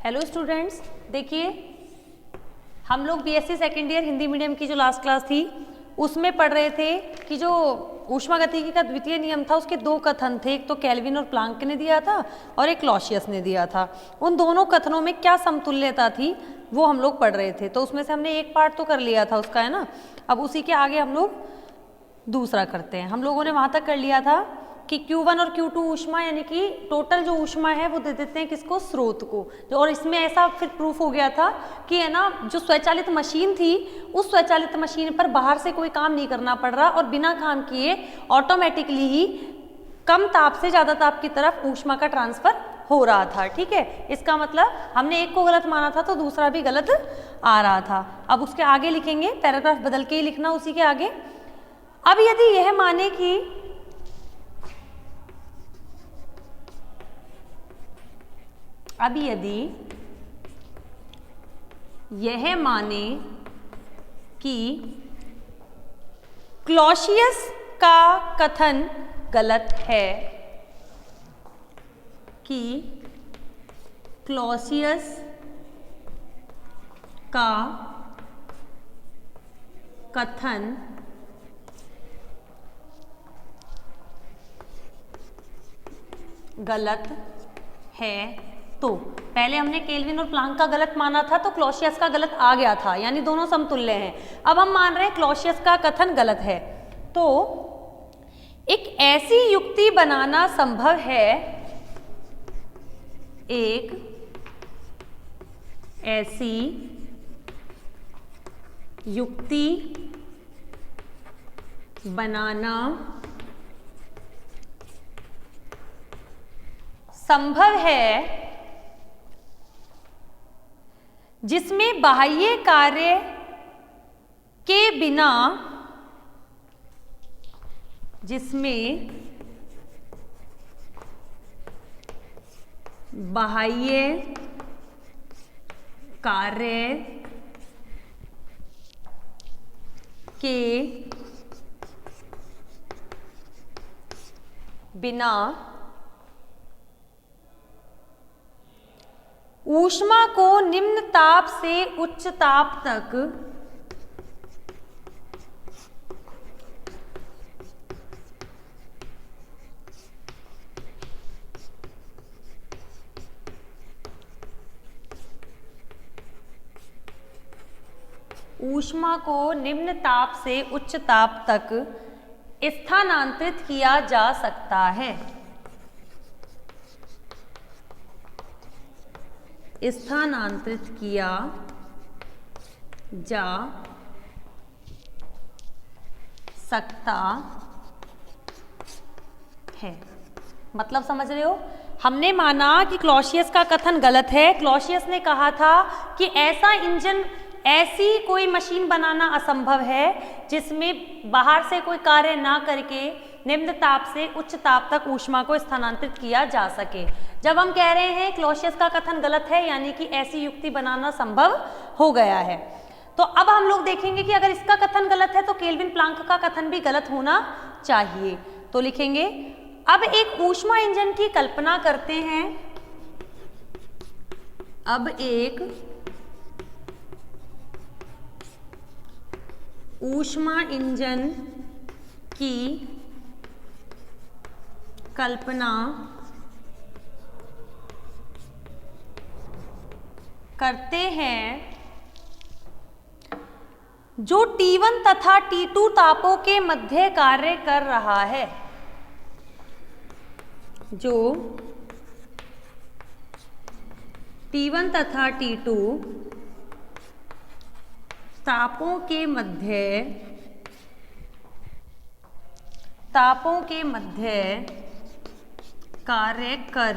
Hello students, देखिए हम लोग BSc second year Hindi medium की जो लास्ट क्लास थी उसमें पढ़ रहे थे कि जो ऊष्मागतिकी का द्वितीय नियम था उसके दो कथन थे। एक तो केल्विन और प्लांक ने दिया था और एक क्लॉसियस ने दिया था। उन दोनों कथनों में क्या समतुल्यता थी वो हम लोग पढ़ रहे थे। तो उसमें से हमने एक पार्ट तो कर लिया था उसका, है ना। अब उसी के आगे हम लोग दूसरा करते हैं। हम लोगों ने वहाँ तक कर लिया था कि Q1 और Q2 ऊष्मा यानी कि टोटल जो ऊष्मा है वो दे देते हैं किसको, स्रोत को। जो और इसमें ऐसा फिर प्रूफ हो गया था कि है ना, जो स्वचालित मशीन थी उस स्वचालित मशीन पर बाहर से कोई काम नहीं करना पड़ रहा और बिना काम किए ऑटोमेटिकली ही कम ताप से ज़्यादा ताप की तरफ ऊष्मा का ट्रांसफर हो रहा था। ठीक है, इसका मतलब हमने एक को गलत माना था तो दूसरा भी गलत आ रहा था। अब उसके आगे लिखेंगे, पैराग्राफ बदल के ही लिखना उसी के आगे। अब यदि यह माने कि यह माने कि क्लॉसियस का कथन गलत है, कि क्लॉसियस का कथन गलत है, तो पहले हमने केल्विन और प्लांक का गलत माना था तो क्लॉसियस का गलत आ गया था, यानी दोनों समतुल्य हैं। अब हम मान रहे हैं क्लॉसियस का कथन गलत है, तो एक ऐसी युक्ति बनाना संभव है, एक ऐसी युक्ति बनाना संभव है जिसमें बाह्य कार्य के बिना, जिसमें बाह्य कार्य के बिना ऊष्मा को निम्न ताप से उच्च ताप तक उच्च ताप तक स्थानांतरित किया जा सकता है। स्थानांतरित किया जा सकता है। मतलब समझ रहे हो, हमने माना कि क्लॉसियस का कथन गलत है। क्लॉसियस ने कहा था कि ऐसा इंजन, ऐसी कोई मशीन बनाना असंभव है जिसमें बाहर से कोई कार्य ना करके निम्न ताप से उच्च ताप तक ऊष्मा को स्थानांतरित किया जा सके। जब हम कह रहे हैं क्लॉसियस का कथन गलत है, यानी कि ऐसी युक्ति बनाना संभव हो गया है। तो अब हम लोग देखेंगे कि अगर इसका कथन गलत है तो केल्विन प्लांक का कथन भी गलत होना चाहिए। तो लिखेंगे, अब एक ऊष्मा इंजन की कल्पना करते हैं। अब एक ऊष्मा इंजन की कल्पना करते हैं जो T1 तथा T2 तापों के मध्य कार्य कर रहा है, जो T1 तथा T2 तापों के मध्य कार्य कर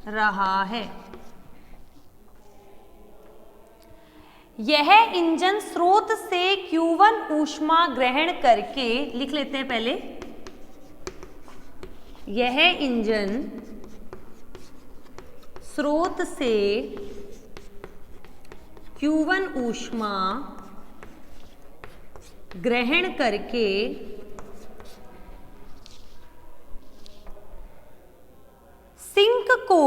रहा है। यह इंजन स्रोत से Q1 ऊष्मा ग्रहण करके, लिख लेते हैं पहले, यह इंजन स्रोत से Q1 ऊष्मा ग्रहण करके सिंक को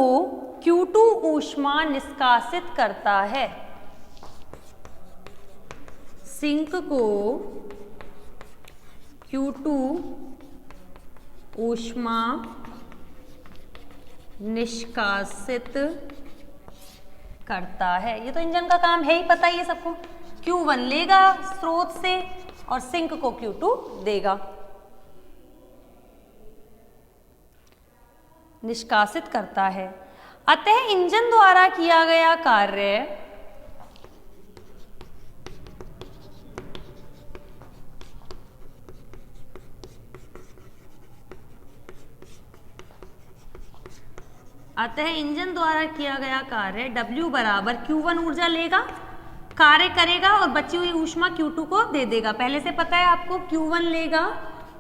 Q2 ऊष्मा निष्कासित करता है, सिंक को Q2 ऊष्मा निष्कासित करता है। ये तो इंजन का काम है ही, पता ही है सबको। Q1 लेगा स्रोत से और सिंक को Q2 देगा, निष्कासित करता है। अतः इंजन द्वारा किया गया कार्य W बराबर Q1 ऊर्जा लेगा, कार्य करेगा और बची हुई ऊष्मा Q2 को दे देगा। पहले से पता है आपको, Q1 लेगा,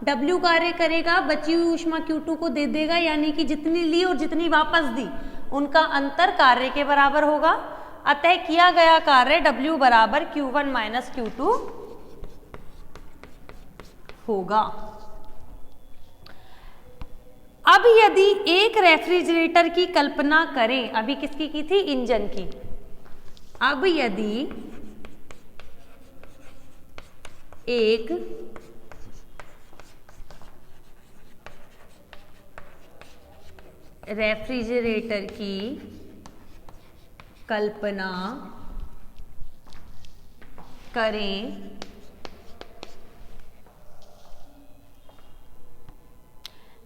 W कार्य करेगा, बची हुई ऊष्मा Q2 को दे देगा, यानी कि जितनी ली और जितनी वापस दी उनका अंतर कार्य के बराबर होगा। अतः किया गया कार्य W बराबर Q1 माइनस Q2 होगा। अब यदि एक रेफ्रिजरेटर की कल्पना करें, अभी किसकी की थी? इंजन की। अब यदि एक रेफ्रिजरेटर की कल्पना करें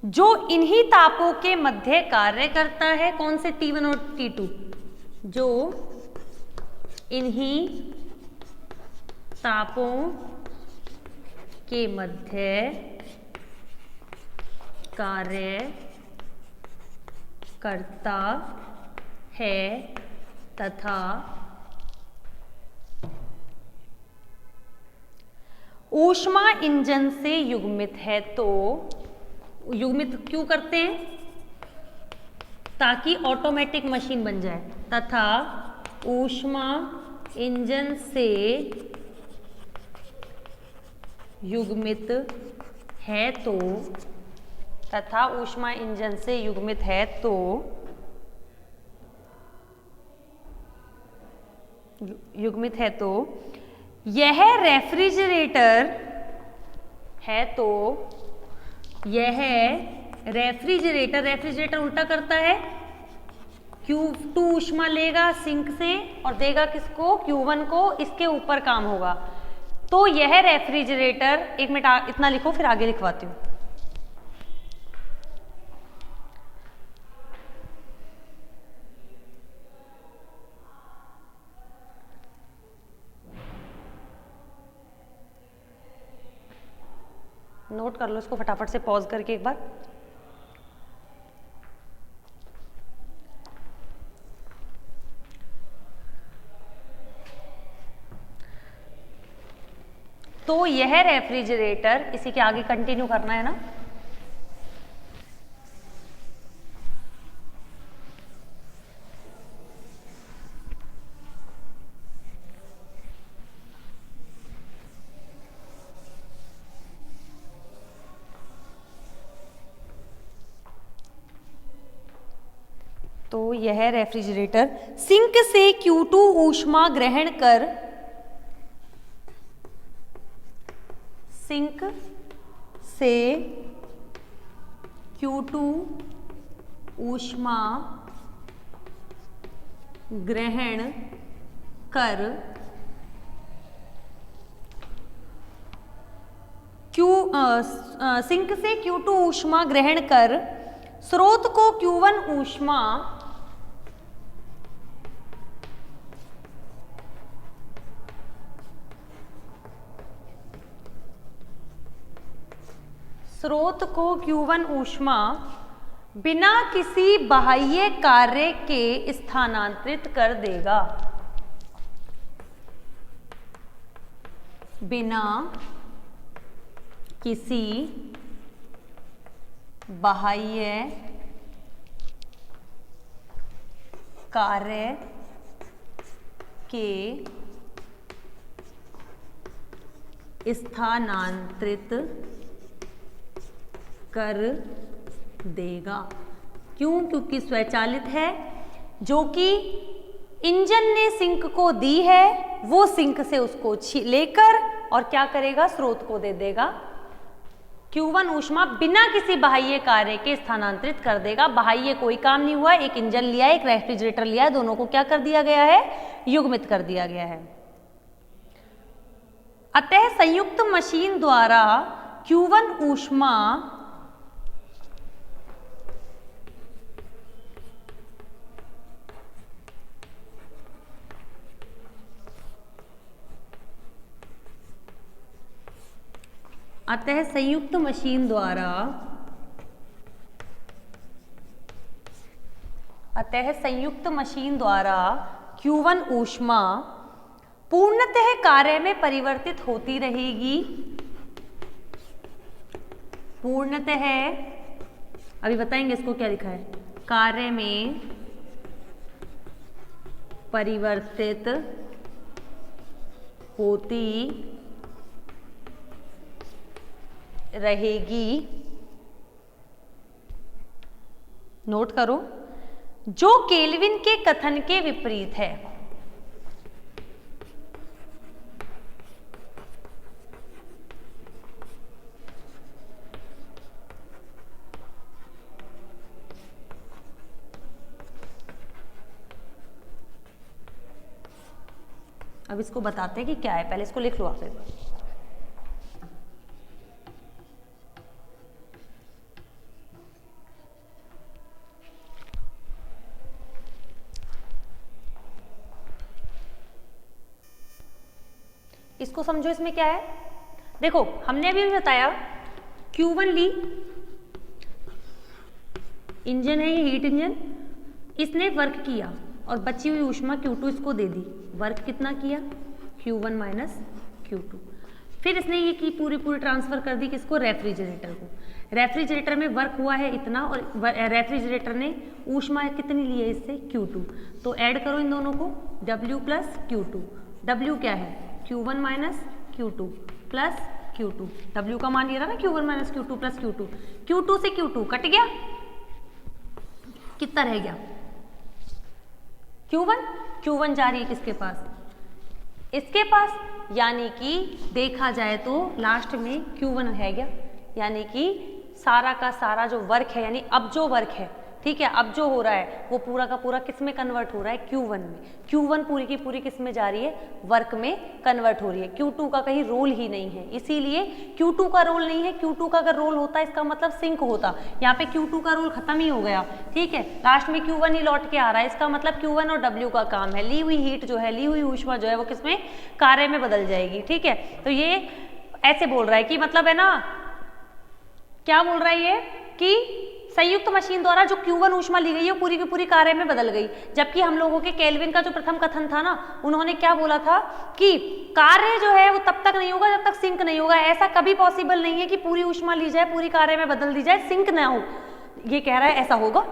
जो इन्हीं तापों के मध्य कार्य करता है, कौन से T1 और T2, जो इन्हीं तापों के मध्य कार्य करता है तथा ऊष्मा इंजन से युग्मित है। तो युग्मित क्यों करते हैं? ताकि ऑटोमेटिक मशीन बन जाए। तथा ऊष्मा इंजन से युग्मित है तो, तथा ऊष्मा इंजन से युग्मित है तो यह रेफ्रिजरेटर है, तो यह रेफ्रिजरेटर उल्टा करता है, Q2 ऊष्मा लेगा सिंक से और देगा किसको? Q1 को। इसके ऊपर काम होगा। तो यह रेफ्रिजरेटर, एक मिनट इतना लिखो फिर आगे लिखवाती हूँ। नोट कर लो इसको फटाफट से पॉज करके एक बार। तो यह रेफ्रिजरेटर, इसी के आगे कंटिन्यू करना है ना। तो यह रेफ्रिजरेटर सिंक से Q2 ऊष्मा ग्रहण कर, सिंक से Q2 ऊष्मा ग्रहण कर सिंक से Q2 ऊष्मा ग्रहण कर स्रोत को Q1 ऊष्मा बिना किसी बाह्य कार्य के स्थानांतरित कर देगा। बिना किसी बाह्य कार्य के स्थानांतरित कर देगा। क्यों? क्योंकि स्वचालित है, जो कि इंजन ने सिंक को दी है, वो सिंक से उसको लेकर और क्या करेगा, स्रोत को दे देगा। Q1 ऊष्मा बिना किसी बाह्य कार्य के स्थानांतरित कर देगा। बाह्य कोई काम नहीं हुआ, एक इंजन लिया है, एक रेफ्रिजरेटर लिया है, दोनों को क्या कर दिया गया है, युग्मित कर दिया गया है। अतः संयुक्त मशीन द्वारा Q1 ऊष्मा अतः संयुक्त मशीन द्वारा Q1 ऊष्मा पूर्णतः कार्य में परिवर्तित होती रहेगी। पूर्णतः, अभी बताएंगे इसको क्या लिखा है, कार्य में परिवर्तित होती रहेगी। नोट करो, जो केल्विन के कथन के विपरीत है। अब इसको बताते हैं कि क्या है, पहले इसको लिख लो आप एक बार। इसको समझो, इसमें क्या है, देखो हमने अभी बताया Q1 ली, इंजन है ये हीट इंजन, इसने वर्क किया और बची हुई ऊष्मा Q2 इसको दे दी। वर्क कितना किया, Q1 माइनस Q2। फिर इसने ये की पूरी ट्रांसफर कर दी किसको, रेफ्रिजरेटर को। रेफ्रिजरेटर में वर्क हुआ है इतना और रेफ्रिजरेटर ने ऊष्मा कितनी ली है इससे, Q2। तो ऐड करो इन दोनों को, W प्लस Q2। W क्या है, Q1 minus Q2 plus Q2। W का मान ये रहा ना, Q1 minus Q2 plus Q2। Q2 से Q2 कट गया, कितना रह गया, Q1 जा रही है किसके पास, इसके पास, यानी कि देखा जाए तो लास्ट में Q1 है गया, यानी कि सारा का सारा जो वर्क है, यानी अब जो वर्क है, ठीक है, अब जो हो रहा है वो पूरा का पूरा किस में कन्वर्ट हो रहा है, Q1 में। Q1 पूरी की पूरी किस में जा रही है, वर्क में कन्वर्ट हो रही है। Q2 का कहीं रोल ही नहीं है, इसीलिए Q2 का रोल नहीं है। Q2 का अगर रोल होता इसका मतलब सिंक होता, यहाँ पे Q2 का रोल खत्म ही हो गया, ठीक है, लास्ट में Q1 ही लौट के आ रहा है। इसका मतलब Q1 और W का काम है, ली हुई हीट जो है, ली हुई ऊष्मा जो है वो किसमें, कार्य में बदल जाएगी, ठीक है। तो ये ऐसे बोल रहा है कि मतलब है ना, क्या बोल रहा है ये, कि संयुक्त मशीन द्वारा जो Q1 ऊष्मा ली गई है वो पूरी की पूरी कार्य में बदल गई। जबकि हम लोगों के केल्विन का जो प्रथम कथन था ना, उन्होंने क्या बोला था कि कार्य जो है वो तब तक नहीं होगा जब तक सिंक नहीं होगा। ऐसा कभी पॉसिबल नहीं है कि पूरी ऊष्मा ली जाए, पूरी कार्य में बदल दी जाए, सिंक ना हो। ये कह रहा है ऐसा होगा,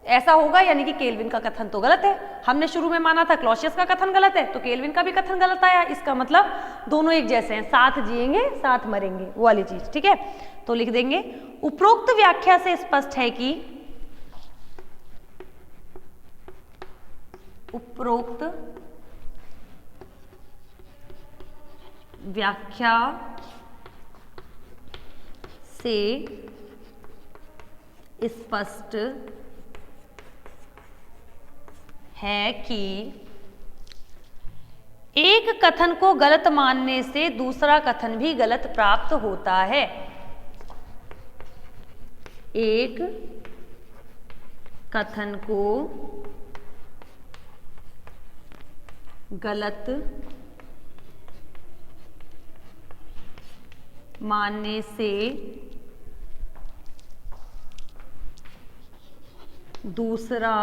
ऐसा होगा, यानी कि केल्विन का कथन तो गलत है। हमने शुरू में माना था क्लॉसियस का कथन गलत है, तो केल्विन का भी कथन गलत आया। इसका मतलब दोनों एक जैसे हैं, साथ जिएंगे साथ मरेंगे, वो वाली चीज, ठीक है। तो लिख देंगे, उपरोक्त व्याख्या से स्पष्ट है कि उपरोक्त व्याख्या से स्पष्ट है कि एक कथन को गलत मानने से दूसरा कथन भी गलत प्राप्त होता है। एक कथन को गलत मानने से दूसरा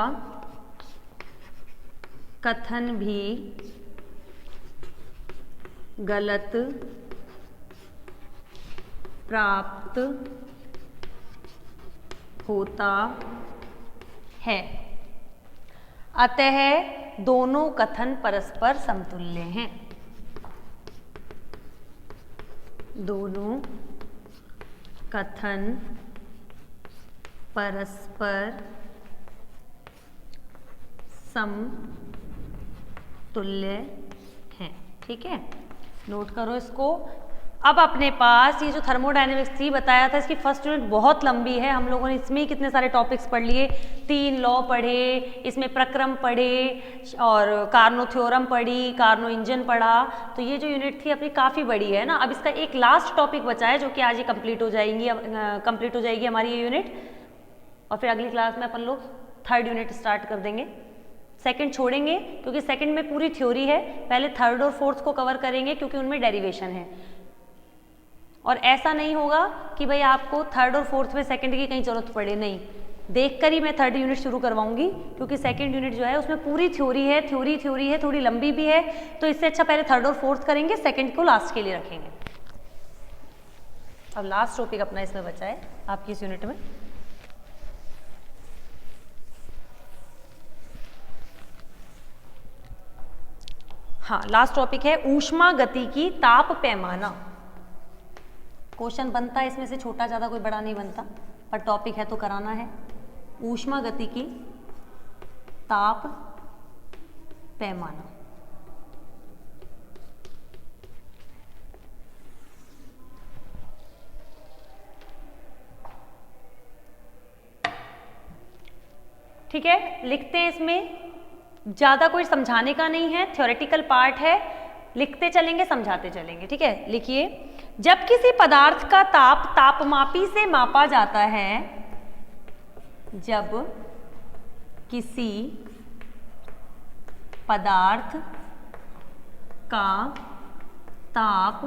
कथन भी गलत प्राप्त होता है। अतः दोनों कथन परस्पर समतुल्य हैं। दोनों कथन परस्पर समतुल्य हैं। ठीक है, नोट करो इसको। अब अपने पास ये जो थर्मोडायनेमिक्स थी बताया था, इसकी फर्स्ट यूनिट बहुत लंबी है, हम लोगों ने इसमें ही कितने सारे टॉपिक्स पढ़ लिए, 3 लॉ पढ़े, इसमें प्रक्रम पढ़े और कार्नो थ्योरम पढ़ी, कार्नो इंजन पढ़ा। तो ये जो यूनिट थी अपनी काफ़ी बड़ी है ना। अब इसका एक लास्ट टॉपिक बचा है जो कि आज ये कंप्लीट हो जाएगी हमारी ये यूनिट, और फिर अगली क्लास में अपन लोग थर्ड यूनिट स्टार्ट कर देंगे। सेकंड छोड़ेंगे क्योंकि सेकंड में पूरी थ्योरी है, पहले थर्ड और फोर्थ को कवर करेंगे क्योंकि उनमें डेरिवेशन है। और ऐसा नहीं होगा कि भाई आपको थर्ड और फोर्थ में सेकंड की कहीं जरूरत पड़े, नहीं, देखकर ही मैं थर्ड यूनिट शुरू करवाऊंगी क्योंकि सेकंड यूनिट जो है उसमें पूरी थ्योरी है, थ्योरी है, थोड़ी लंबी भी है, तो इससे अच्छा पहले थर्ड और फोर्थ करेंगे, सेकंड को लास्ट के लिए रखेंगे। अब लास्ट टॉपिक अपना इसमें बचा है आपकी इस यूनिट में। हाँ, लास्ट टॉपिक है ऊष्मा गति की ताप पैमाना। क्वेश्चन बनता है इसमें से, छोटा ज़्यादा कोई बड़ा नहीं बनता, पर टॉपिक है तो कराना है। ऊष्मा गति की ताप पैमाना। ठीक है, लिखते हैं। इसमें ज़्यादा कोई समझाने का नहीं है, थ्योरेटिकल पार्ट है, लिखते चलेंगे समझाते चलेंगे। ठीक है, लिखिए। जब किसी पदार्थ का ताप तापमापी से मापा जाता है, जब किसी पदार्थ का ताप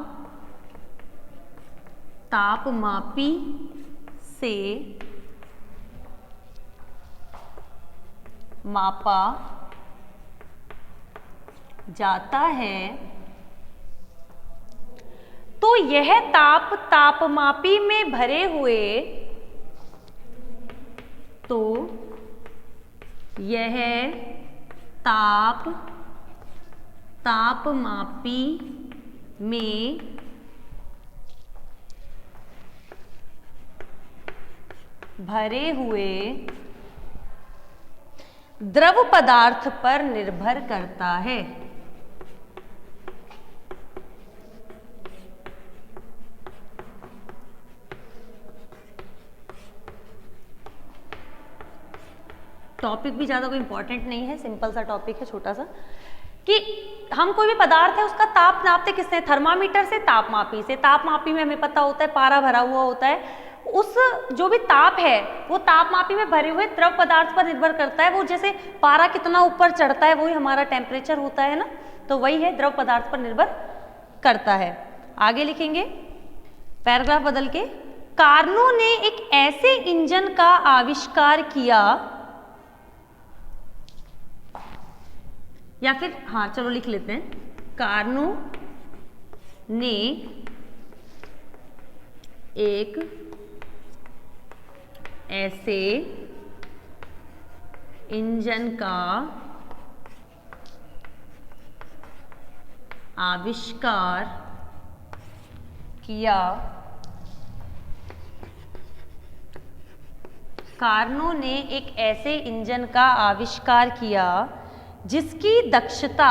तापमापी से मापा जाता है तो यह ताप तापमापी में भरे हुए, तो यह ताप तापमापी में भरे हुए द्रव पदार्थ पर निर्भर करता है। टॉपिक भी ज़्यादा कोई इंपॉर्टेंट नहीं है, सिंपल सा टॉपिक है, छोटा सा, कि हम कोई भी पदार्थ है उसका ताप नापते किससे, थर्मामीटर से, तापमापी से। तापमापी में हमें पता होता है पारा भरा हुआ होता है, उस जो भी ताप है वो तापमापी में भरे हुए द्रव पदार्थ पर निर्भर करता है। वो जैसे पारा कितना ऊपर चढ़ता है वही हमारा टेम्परेचर होता है ना, तो वही है, द्रव पदार्थ पर निर्भर करता है। आगे लिखेंगे पैराग्राफ बदल के। कार्नो ने एक ऐसे इंजन का आविष्कार किया, या फिर हाँ चलो लिख लेते हैं, कार्नो ने एक ऐसे इंजन का आविष्कार किया। कार्नो ने एक ऐसे इंजन का आविष्कार किया जिसकी दक्षता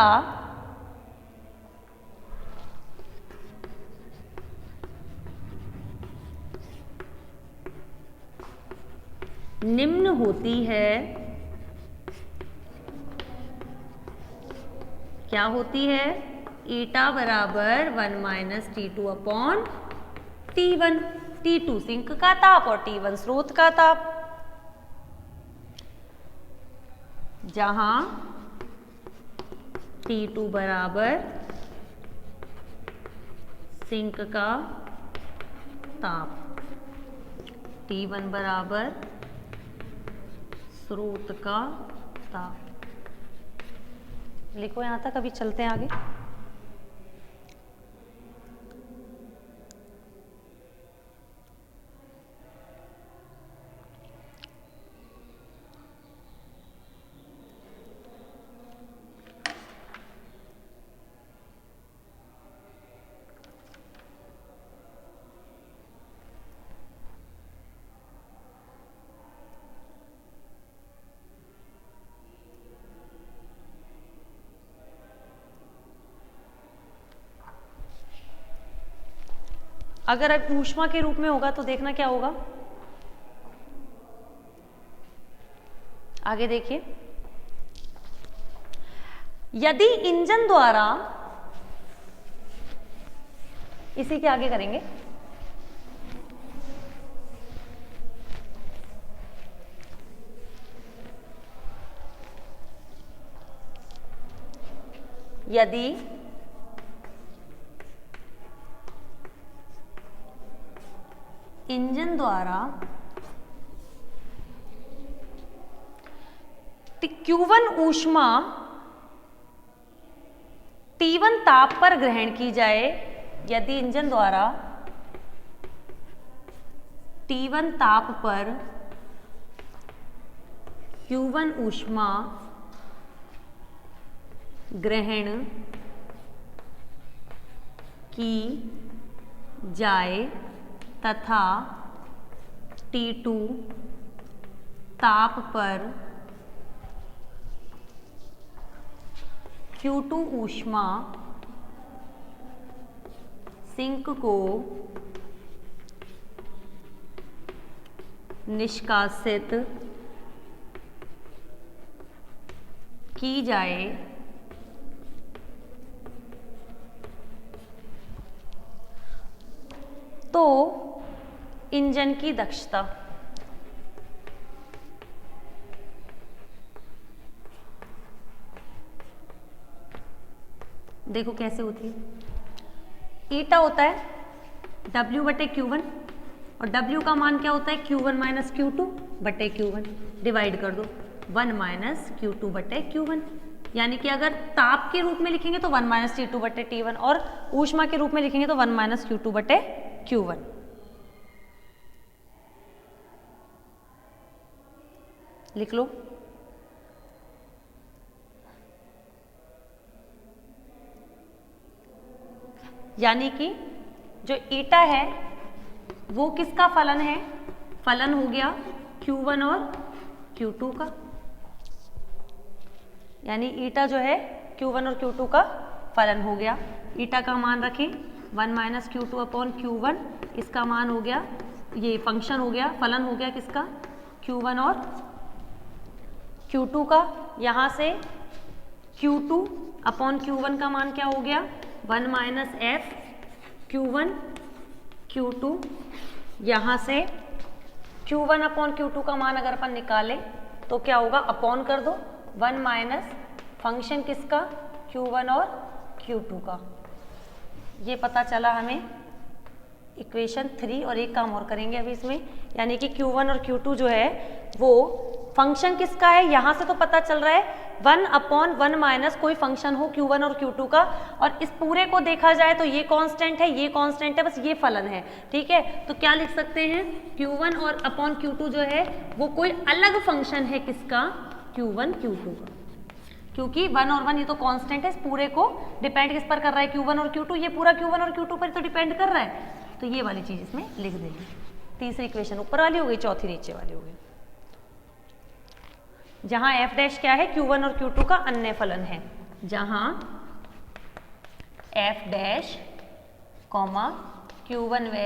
निम्न होती है। क्या होती है? ईटा बराबर 1 minus T2 upon T1। T2 sink का ताप और T1 स्रोत का ताप। जहां T2 बराबर सिंक का ताप, T1 बराबर स्रोत का ताप। लिखो यहां तक, अभी चलते हैं आगे। अगर अब ऊष्मा के रूप में होगा तो देखना क्या होगा, आगे देखिए, यदि इंजन द्वारा, इसी के आगे करेंगे, यदि इंजन द्वारा Q1 ऊष्मा T1 ताप पर ग्रहण की जाए, यदि इंजन द्वारा T1 ताप पर Q1 ऊष्मा ग्रहण की जाए तथा T2 ताप पर Q2 ऊष्मा सिंक को निष्कासित की जाए तो इंजन की दक्षता, देखो कैसे होती है, ईटा होता है W बटे Q1 और W का मान क्या होता है Q1 माइनस Q2 बटे Q1, डिवाइड कर दो 1 माइनस Q2 बटे Q1, यानी कि अगर ताप के रूप में लिखेंगे तो 1 माइनस T2 बटे T1 और ऊष्मा के रूप में लिखेंगे तो 1 माइनस Q2 बटे Q1। लिख लो, यानी कि जो ईटा है वो किसका फलन है, फलन हो गया Q1 और Q2 का, यानी ईटा जो है Q1 और Q2 का फलन हो गया। ईटा का मान रखें 1 माइनस Q2 अपॉन Q1, इसका मान हो गया, ये फंक्शन हो गया, फलन हो गया किसका Q1 और Q2 का। यहाँ से Q2 अपॉन Q1 का मान क्या हो गया 1 माइनस F Q1 Q2, यहाँ से Q1 अपॉन Q2 का मान अगर अपन निकालें तो क्या होगा, अपॉन कर दो 1 माइनस फंक्शन किसका Q1 और Q2 का। ये पता चला हमें इक्वेशन 3, और एक काम और करेंगे अभी इसमें, यानी कि Q1 और Q2 जो है वो फंक्शन किसका है, यहाँ से तो पता चल रहा है 1 अपॉन 1 माइनस कोई फंक्शन हो Q1 और Q2 का, और इस पूरे को देखा जाए तो ये कांस्टेंट है, ये कांस्टेंट है, बस ये फलन है, ठीक है। तो क्या लिख सकते हैं, Q1 और अपॉन Q2 जो है वो कोई अलग फंक्शन है किसका, Q1 Q2 का, क्योंकि 1 और 1 ये तो कांस्टेंट है, इस पूरे को डिपेंड किस पर कर रहा है, Q1 और Q2, ये पूरा Q1 और Q2 पर तो डिपेंड कर रहा है, तो ये वाली चीज इसमें लिख देंगे। तीसरी इक्वेशन ऊपर वाली हो गई, चौथी नीचे वाली हो गई, जहां f डैश क्या है Q1 और Q2 का अन्य फलन है, जहां f डैश कॉमा Q1 व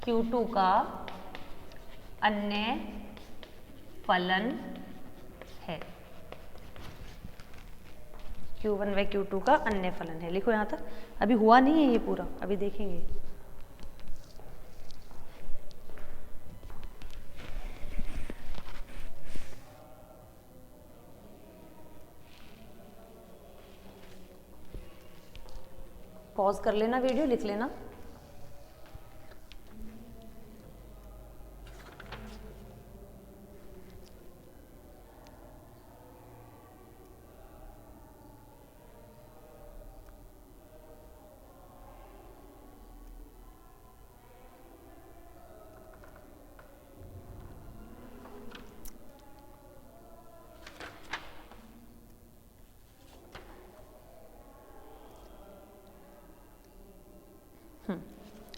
Q2 का अन्य फलन है, Q1 व Q2 का अन्य फलन है। लिखो यहां तक, अभी हुआ नहीं है ये पूरा, अभी देखेंगे। पॉज कर लेना वीडियो, लिख लेना।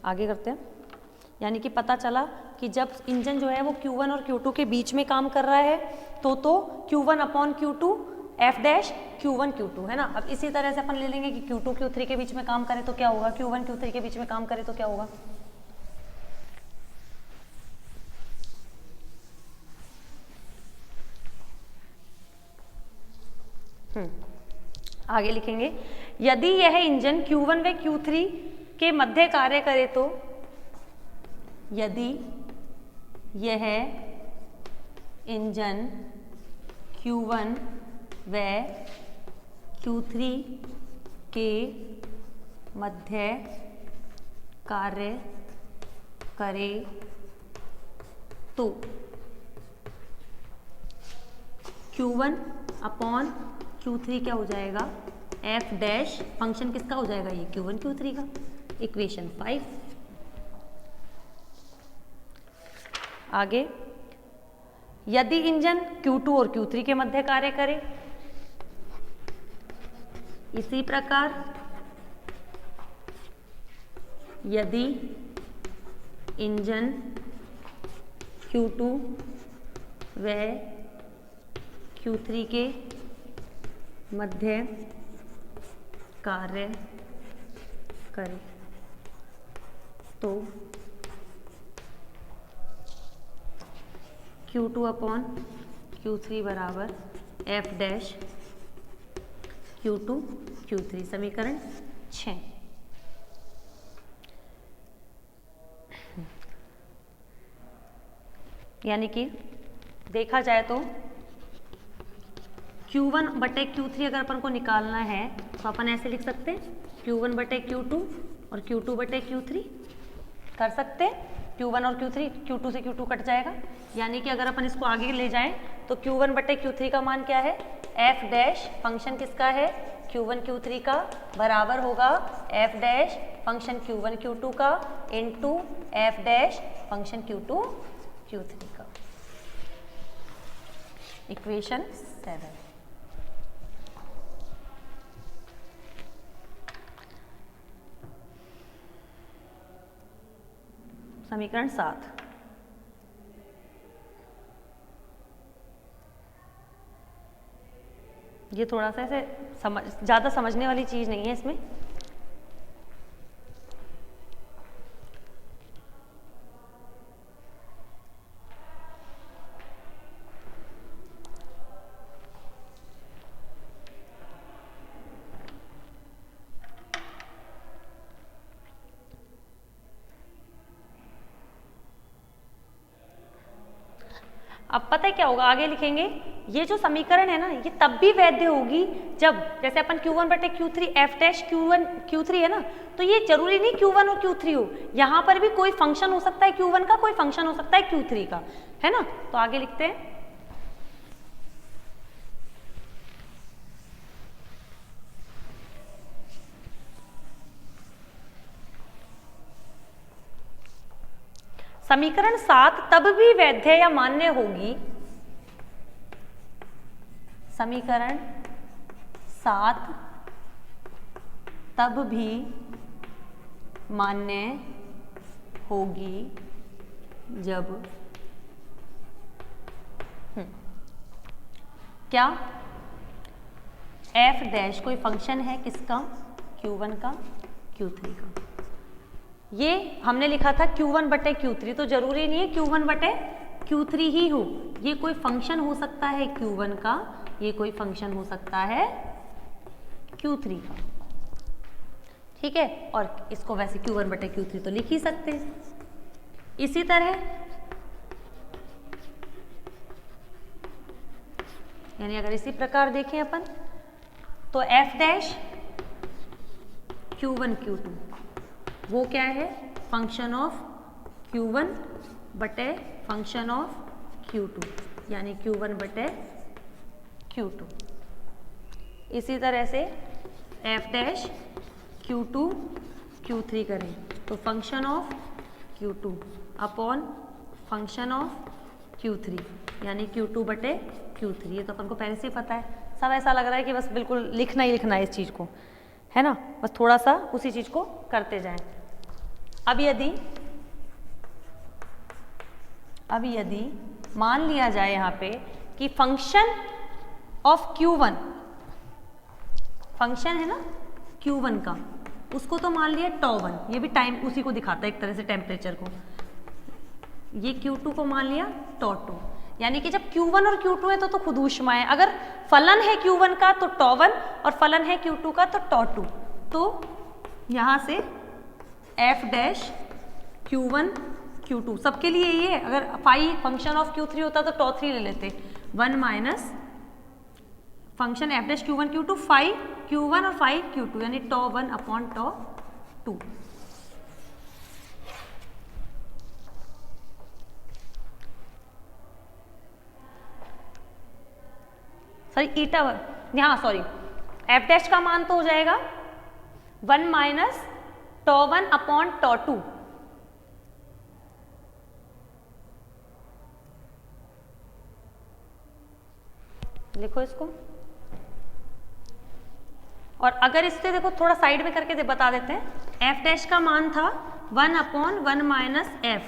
आगे करते हैं, यानी कि पता चला कि जब इंजन जो है वो Q1 और Q2 के बीच में काम कर रहा है तो Q1 upon Q2 F dash Q1 Q2 है ना। अब इसी तरह से अपन ले लेंगे कि Q2 Q3 के बीच में काम करे तो क्या होगा, Q1 Q3 के बीच में काम करे तो क्या होगा। आगे लिखेंगे, यदि यह इंजन Q1 व Q3 के मध्य कार्य करे तो, यदि यह इंजन Q1 व Q3 के मध्य कार्य करे तो Q1 अपॉन Q3 क्या हो जाएगा, एफ डैश फंक्शन किसका हो जाएगा, ये Q1 Q3 का। इक्वेशन 5। आगे, यदि इंजन Q2 और Q3 के मध्य कार्य करे, इसी प्रकार यदि इंजन Q2 व Q3 के मध्य कार्य करे तो Q2 अपॉन Q3 बराबर एफ डैश Q2 Q3, समीकरण 6। यानी कि देखा जाए तो Q1 बटे Q3 अगर अपन को निकालना है तो अपन ऐसे लिख सकते हैं, Q1 बटे Q2 और Q2 बटे Q3 कर सकते हैं। Q1 और Q3, Q2 से Q2 कट जाएगा, यानी कि अगर अपन इसको आगे ले जाएं तो Q1 बटे Q3 का मान क्या है, एफ डैश फंक्शन किसका है, Q1 Q3 का, बराबर होगा F dash function Q1 Q2 का into F dash function Q2 Q3 का। इक्वेशन 7। समीकरण 7। ये थोड़ा सा ऐसे ज़्यादा समझने वाली चीज़ नहीं है इसमें। अब पता है क्या होगा, आगे लिखेंगे, ये जो समीकरण है ना ये तब भी वैध होगी जब, जैसे अपन Q1 बटे Q3 F dash Q1 Q3 है ना, तो ये जरूरी नहीं Q1 और Q3 हो, यहाँ पर भी कोई फंक्शन हो सकता है Q1 का, कोई फंक्शन हो सकता है Q3 का, है ना। तो आगे लिखते हैं, समीकरण 7 तब भी वैध या मान्य होगी, समीकरण 7 तब भी मान्य होगी जब क्या, एफ डैश कोई फंक्शन है किसका, Q1 का Q3 का। ये हमने लिखा था Q1 बटे Q3, तो जरूरी नहीं है Q1 बटे Q3 ही हो, ये कोई फंक्शन हो सकता है Q1 का, ये कोई फंक्शन हो सकता है Q3 का, ठीक है। और इसको वैसे Q1 बटे Q3 तो लिख ही सकते हैं। इसी तरह यानी अगर इसी प्रकार देखें अपन तो एफ डैश Q1 Q2 वो क्या है, फंक्शन ऑफ Q1 बटे फंक्शन ऑफ Q2, यानी Q1 बटे Q2। इसी तरह से एफ डैश Q2 Q3 करें तो function of Q2 upon function of Q3, यानी Q2 बटे Q3। ये तो अपन को पहले से ही पता है, सब ऐसा लग रहा है कि बस बिल्कुल लिखना ही लिखना है इस चीज़ को, है ना, बस थोड़ा सा उसी चीज़ को करते जाएं। अब यदि मान लिया जाए यहाँ पे कि फंक्शन ऑफ Q1, फंक्शन है ना Q1 का, उसको तो मान लिया τ1, ये भी टाइम उसी को दिखाता है एक तरह से, टेम्परेचर को। ये Q2 को मान लिया τ2, यानी कि जब Q1 और Q2 है तो खुद ऊष्मा है। अगर फलन है Q1 का तो τ1 और फलन है Q2 का तो τ2। तो यहाँ से F डैश Q1 Q2 सबके लिए ये है। अगर फाई फंक्शन ऑफ Q3 होता तो τ3 ले लेते, 1 minus function F dash Q1 Q2 phi Q1 और फाई Q2, यानी τ1 अपॉन τ2। सॉरी ईटा, यहाँ सॉरी F डैश का मान तो हो जाएगा 1 माइनस τ1 अपॉन τ2। लिखो इसको। और अगर इससे देखो थोड़ा साइड में करके बता देते हैं, F डैश का मान था 1 अपॉन 1 माइनस F,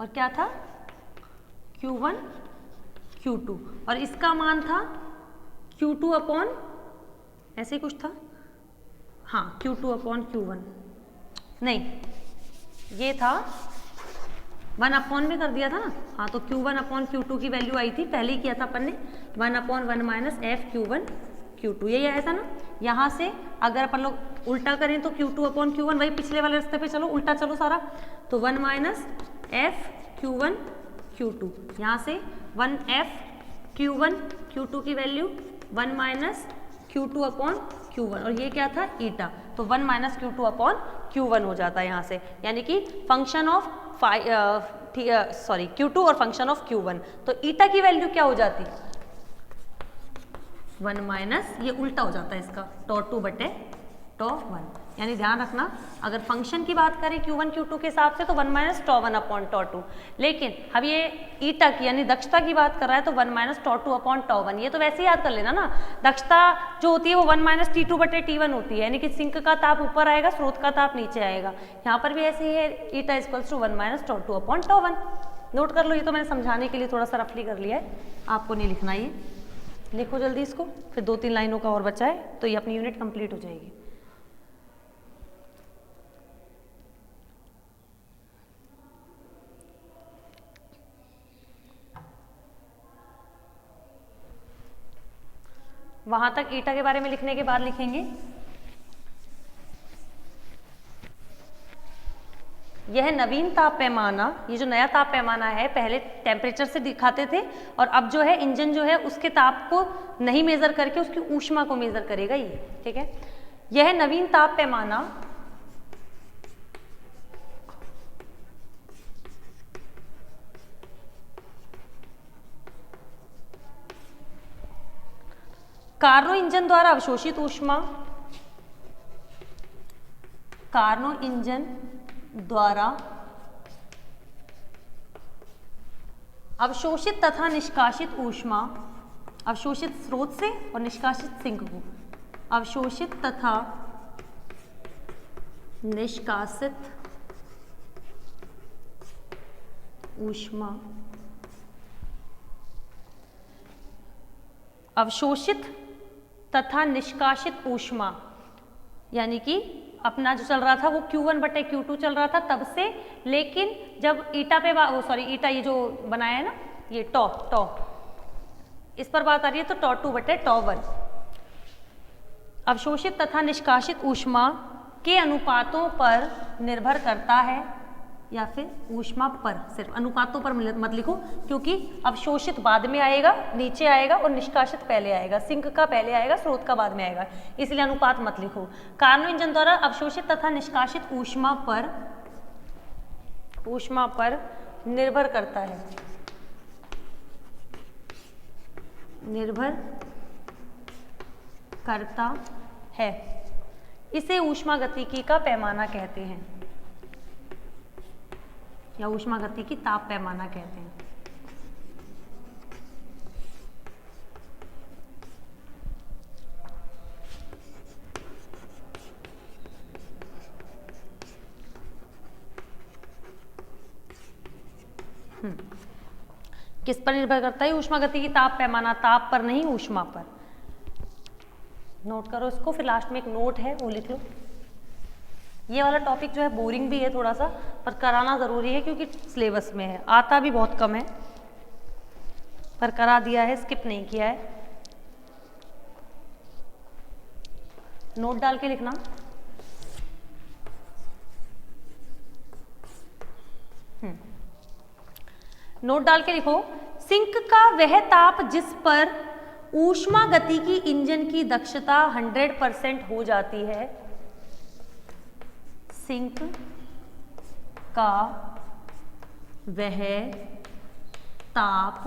और क्या था Q1 Q2, और इसका मान था Q2 अपॉन ऐसे ही कुछ था, हाँ Q2 अपॉन Q1, नहीं ये था 1 अपॉन में कर दिया था ना, हाँ तो Q1 अपॉन Q2 की वैल्यू आई थी, पहले ही किया था अपन ने, 1 upon 1 minus F Q1 Q2, यही आया था ना। यहाँ से अगर अपन लोग उल्टा करें तो Q2 अपॉन Q1, वही पिछले वाले रास्ते पे चलो, उल्टा चलो सारा, तो 1 माइनस F Q1 Q2, यहाँ से 1 F Q1 Q2 की value 1 minus Q2 upon Q1, और ये क्या था ईटा, तो 1 माइनस Q2 अपॉन Q1 हो जाता है यहाँ से, यानी कि फंक्शन ऑफ Q2 और फंक्शन ऑफ Q1। तो ईटा की वैल्यू क्या हो जाती, 1 माइनस, ये उल्टा हो जाता है इसका, τ2 बटे τ1, यानी ध्यान रखना अगर फंक्शन की बात करें Q1 Q2 के हिसाब से तो 1 माइनस τ1 अपॉन τ2, लेकिन अब ये ईटा की यानी दक्षता की बात कर रहा है तो 1 माइनस τ2 अपॉन τ1। ये तो वैसे ही याद कर लेना ना, दक्षता जो होती है वो 1 माइनस T2 बटे T1 होती है, यानी कि सिंक का ताप ऊपर आएगा, स्रोत का ताप नीचे आएगा। यहाँ पर भी ऐसे ही है, eta equals to 1 minus τ2 upon τ1। Note कर लो, ये तो मैंने समझाने के लिए थोड़ा सा रफली कर लिया है, आपको नहीं लिखना, ये लिखो जल्दी इसको, फिर 2-3 लाइनों का और बचा है तो ये अपनी यूनिट कंप्लीट हो जाएगी। वहां तक ईटा के बारे में लिखने के बाद लिखेंगे यह नवीन ताप पैमाना, ये जो नया ताप पैमाना है पहले टेम्परेचर से दिखाते थे, और अब जो है इंजन जो है उसके ताप को नहीं मेजर करके उसकी ऊष्मा को मेजर करेगा ये, ठीक है। यह नवीन ताप पैमाना कार्नो इंजन द्वारा अवशोषित ऊष्मा, कार्नो इंजन द्वारा अवशोषित तथा निष्कासित ऊष्मा, अवशोषित स्रोत से और निष्कासित सिंक को, अवशोषित तथा निष्कासित ऊष्मा, अवशोषित तथा निष्कासित ऊष्मा, यानी कि अपना जो चल रहा था वो Q1 बटे Q2 चल रहा था तब से, लेकिन जब ईटा पे ईटा ये जो बनाया है ना ये टॉ इस पर बात आ रही है तो τ2 बटे τ1। अवशोषित तथा निष्कासित ऊष्मा के अनुपातों पर निर्भर करता है, या फिर ऊष्मा पर, सिर्फ अनुपातों पर मत लिखो क्योंकि अवशोषित बाद में आएगा, नीचे आएगा, और निष्कासित पहले आएगा, सिंक का पहले आएगा, स्रोत का बाद में आएगा, इसलिए अनुपात मत लिखो। कार्नो इंजन द्वारा अवशोषित तथा निष्कासित ऊष्मा पर निर्भर करता है, निर्भर करता है, इसे ऊष्मागतिकी का पैमाना कहते हैं, या ऊष्मागतिकी ताप पैमाना कहते हैं। किस पर निर्भर करता है? ऊष्मागतिकी ताप पैमाना, ताप पर नहीं ऊष्मा पर। नोट करो इसको, फिर लास्ट में एक नोट है वो लिख लो। ये वाला टॉपिक जो है बोरिंग भी है थोड़ा सा, पर कराना ज़रूरी है क्योंकि सिलेबस में है, आता भी बहुत कम है, पर करा दिया है, स्किप नहीं किया है। नोट डाल के लिखना। नोट डाल के लिखो, सिंक का वह ताप जिस पर ऊष्मागतिकी इंजन की दक्षता 100% हो जाती है। सिंक का वह ताप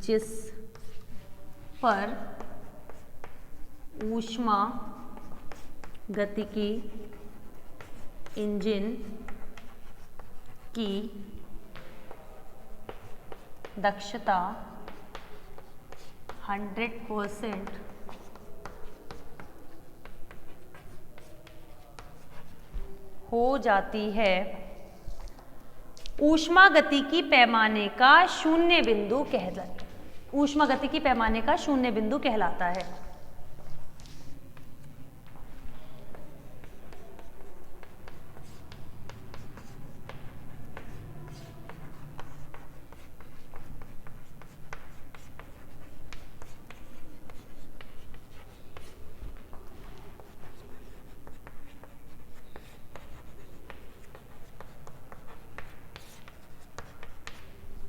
जिस पर ऊष्मागतिकी इंजन की दक्षता 100% हो जाती है, ऊष्मागतिकी पैमाने का शून्य बिंदु कहलाता, ऊष्मागतिकी पैमाने का शून्य बिंदु कहलाता है।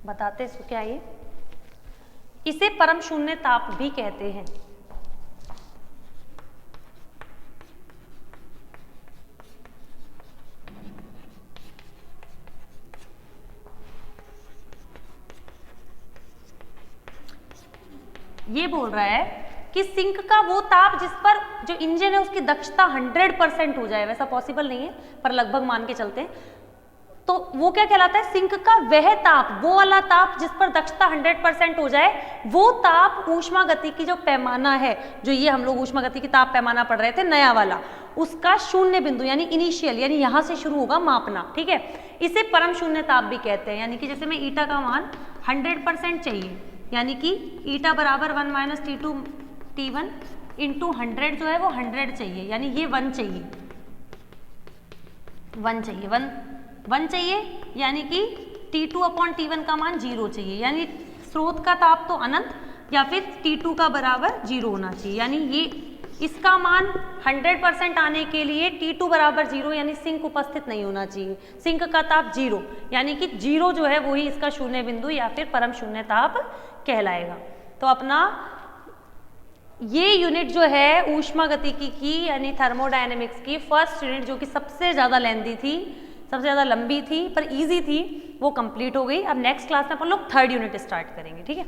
बताते इसको क्या ये, इसे परम शून्य ताप भी कहते हैं। ये बोल रहा है कि सिंक का वो ताप जिस पर जो इंजन है उसकी दक्षता 100% हो जाए, वैसा पॉसिबल नहीं है पर लगभग मान के चलते हैं, तो वो क्या कहलाता है? सिंक का वह ताप, वो वाला ताप जिस पर दक्षता 100% हो जाए, वो ताप ऊष्मागतिकी जो पैमाना है, जो ये हम लोग ऊष्मागतिकी ताप पैमाना पढ़ रहे थे नया वाला, उसका शून्य बिंदु यानी इनिशियल, यानी यहां से शुरू होगा मापना, ठीक है, इसे परम शून्य ताप भी कहते हैं। यानी कि जैसे मैं ईटा का मान 100% चाहिए, यानी कि ईटा बराबर 1 - T2 T1 इंटू 100 जो है वो 100 चाहिए, यानी ये 1 चाहिए, 1 चाहिए, 1 चाहिए, यानी कि T2/T1 का मान 0 चाहिए, यानी स्रोत का ताप तो अनंत या फिर T2 का बराबर 0 होना चाहिए, यानी ये इसका मान 100% आने के लिए T2 बराबर 0 यानी सिंक उपस्थित नहीं होना चाहिए, सिंक का ताप 0, यानी कि 0 जो है वही इसका शून्य बिंदु या फिर परम शून्य ताप कहलाएगा। तो अपना ये यूनिट जो है ऊष्मागतिकी की यानी थर्मोडायनेमिक्स की फर्स्ट यूनिट, जो कि सबसे ज़्यादा लेंथी थी, सबसे ज़्यादा लंबी थी पर इजी थी, वो कंप्लीट हो गई। अब नेक्स्ट क्लास में अपन लोग थर्ड यूनिट स्टार्ट करेंगे, ठीक है।